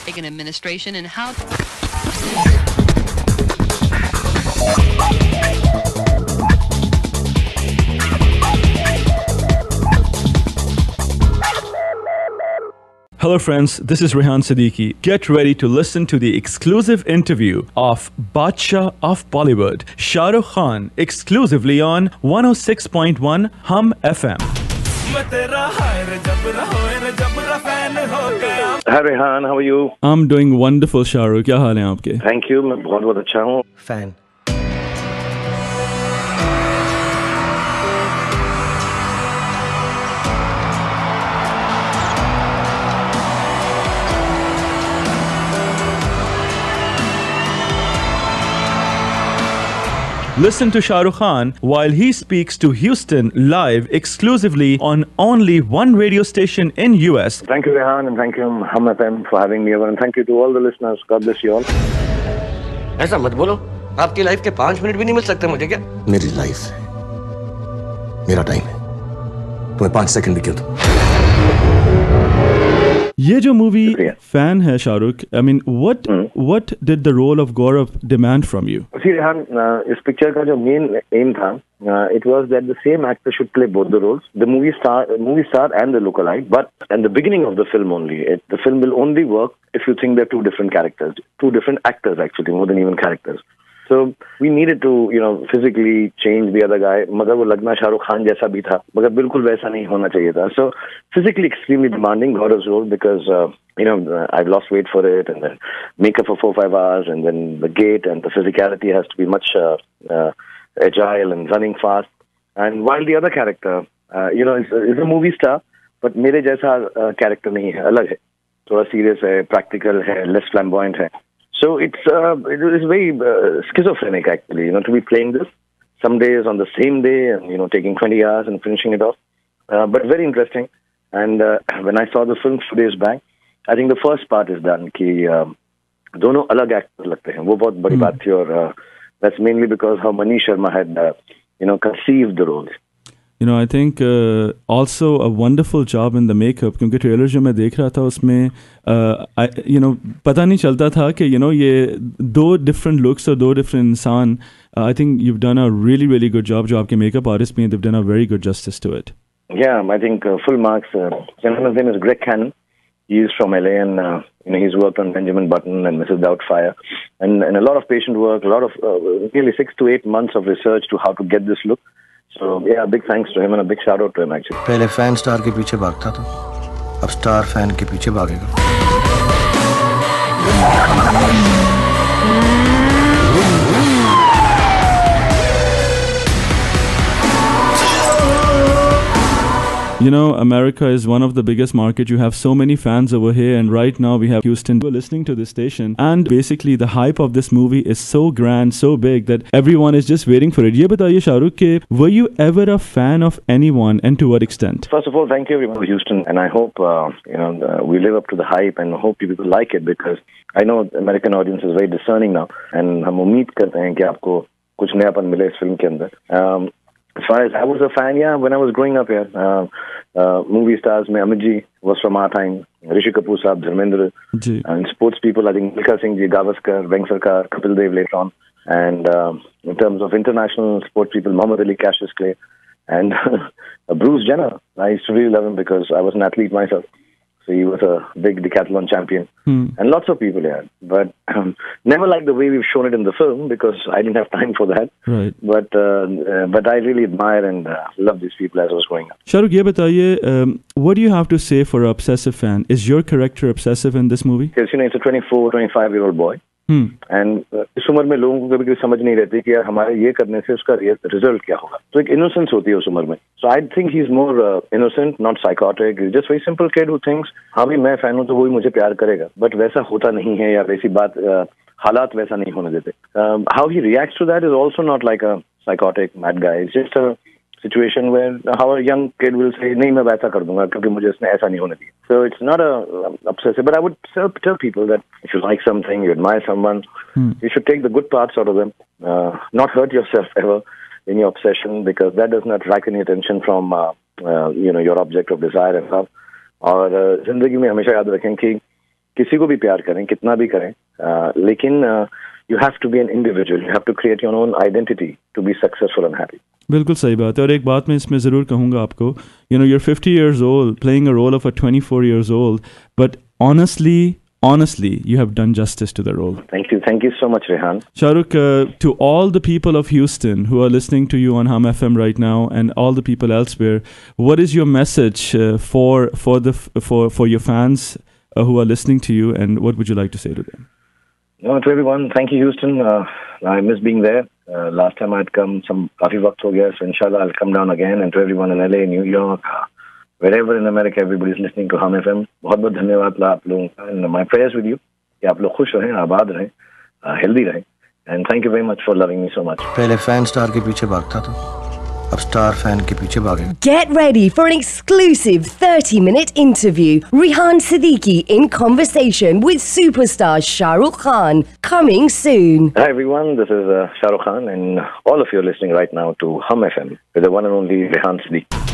Reagan administration and how. Hello friends, this is Rehan Siddiqui. Get ready to listen to the exclusive interview of Badshah of Bollywood, Shah Rukh Khan, exclusively on 106.1 Hum FM. Hi Rehan, how are you? I'm doing wonderful, Shah Rukh. क्या हाल हैं आपके? Thank you, मैं बहुत अच्छा हूँ. Fan. Listen to Shah Rukh Khan while he speaks to Houston live exclusively on only one radio station in US. Thank you Rehan and thank you Hum FM for having me over and thank you to all the listeners. God bless you all. ऐसा मत बोलो. आपकी life के 5 minute भी नहीं मिल सकते मुझे क्या? मेरी लाइफ है, मेरा टाइम है. तुम्हें 5 सेकंड भी क्यों दूं? ये जो मूवी फैन है Shahrukh, I mean, what did the role of Gaurav demand from you? See Rehan, इस पिक्चर का जो मेन एम था, it was that the same actor should play both the roles, the movie star and the lookalike. But at the beginning of the film only, the film will only work if you think they're two different characters, two different actors actually, more than even characters. So we needed to, physically change the other guy. मगर वो लगना शाहरुख खान जैसा भी था, मगर बिल्कुल वैसा नहीं होना चाहिए था. So physically extremely demanding Gaurav's role because I've lost weight for it and then makeup for 4-5 hours and then the gait and the physicality has to be much agile and running fast. And while the other character, is a movie star, but मेरे जैसा character नहीं है, अलग है, थोड़ा serious है, practical है, less flamboyant है. So it is very schizophrenic actually, to be playing this some days on the same day and, taking 20 hours and finishing it off. But very interesting. And when I saw the film 2 days back, I think the first part is done कि दोनों अलग actors लगते हैं. वो बहुत बड़ी बात थी और that's mainly because how Manish Sharma had, conceived the roles. I think also a wonderful job in the makeup क्योंकि ट्रेलर जो मैं देख रहा था उसमें पता नहीं चलता था कि ये दो different looks और दो different इंसान. I think you've done a really really good job. जो आपके makeup artists भी हैं, they've done a very good justice to it. Yeah, I think full marks. Gentleman's name is Greg Cannon. He is from LA and he's worked on Benjamin Button and Mrs. Doubtfire and a lot of patient work, a lot of nearly 6 to 8 months of research to how to get this look. So yeah, big thanks to him and a big shout out to him actually. पहले fan star के पीछे भागता था, अब star fan के पीछे भागेगा. America is one of the biggest markets. You have so many fans over here, and right now we have Houston. We're listening to this station, and basically the hype of this movie is so grand, so big that everyone is just waiting for it. ये बताइए शाहरुख के, were you ever a fan of anyone, and to what extent? First of all, thank you everyone for Houston, and I hope we live up to the hype, and hope you people like it because I know the American audience is very discerning now, and हम उम्मीद करते हैं कि आपको कुछ नयापन मिले इस फिल्म के अंदर. As far as I was a fan, yeah, when I was growing up here, movie stars, Amit ji was from our time, Rishi Kapoor Saab, Dharmendra, and sports people, I think Milkha Singh ji, Gavaskar, Venk Sarkar, Kapil Dev later on, and in terms of international sports people, Muhammad Ali, Cassius Clay, and Bruce Jenner. I used to really love him because I was an athlete myself. So he was a big decathlon champion. And lots of people here. But never liked the way we've shown it in the film because I didn't have time for that. Right. But I really admire and love these people as I was growing up. Shahrukh, ye bataiye, what do you have to say for an obsessive fan? Is your character obsessive in this movie? Because, it's a 24, 25-year-old boy. And इस उम्र में लोगों को कभी कभी समझ नहीं रहती कि यार हमारे ये करने से उसका रिजल्ट क्या होगा. तो एक इनोसेंस होती है उस उम्र में. So I think he's more innocent, not psychotic. He's just very simple kid who thinks हाँ भी मैं फैन हूँ तो वही मुझे प्यार करेगा. But वैसा होता नहीं है या वैसी बात हालात वैसा नहीं होने देते. How he reacts to that is also not like a psychotic mad guy. It's just a situation where how a young kid will say नहीं मैं वैसा कर दूंगा क्योंकि मुझे इसने ऐसा नहीं होने दिया. So it's not a obsessive, but I would tell people that if you like something, you admire someone, you should take the good parts out of them, not hurt yourself ever in your obsession because that does not rack any attention from your object of desire and love. और जिंदगी में हमेशा याद रखें कि किसी को भी प्यार करें, कितना भी करें, लेकिन you have to be an individual. You have to create your own identity to be successful and happy. बिल्कुल सही बात है। और एक बात मैं इसमें ज़रूर कहूँगा आपको, you're 50 years old playing a role of a 24 years old, but honestly, you have done justice to the role. Thank you so much, Rehan. Shahrukh, to all the people of Houston who are listening to you on Hum FM right now, and all the people elsewhere, what is your message for your fans who are listening to you, and what would you like to say to them? No, to everyone, thank you, Houston. I miss being there. Last time I'd come, काफी वक्त हो गया, so inshallah I'll come down again. And to everyone in LA, New York, wherever in America, everybody's listening to Hum FM. बहुत बहुत धन्यवाद आप लोगों का, and my prayers with you कि आप लोग खुश रहें, आबाद रहें, healthy रहें. And thank you very much for loving me so much. पहले फैन स्टार के पीछे भागता था, अब स्टार फैन के पीछे भागे. Get ready for an exclusive 30-minute interview. Rehan Siddiqui in conversation with superstar Shah Rukh Khan, coming soon. Hi everyone, this is Shah Rukh Khan, and all of you are listening right now to Hum FM with the one and only Rehan Siddiqui.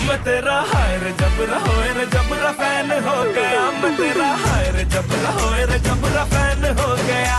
मैं तेरा higher जबरा fan हो गया, मैं तेरा higher जबरा fan हो गया.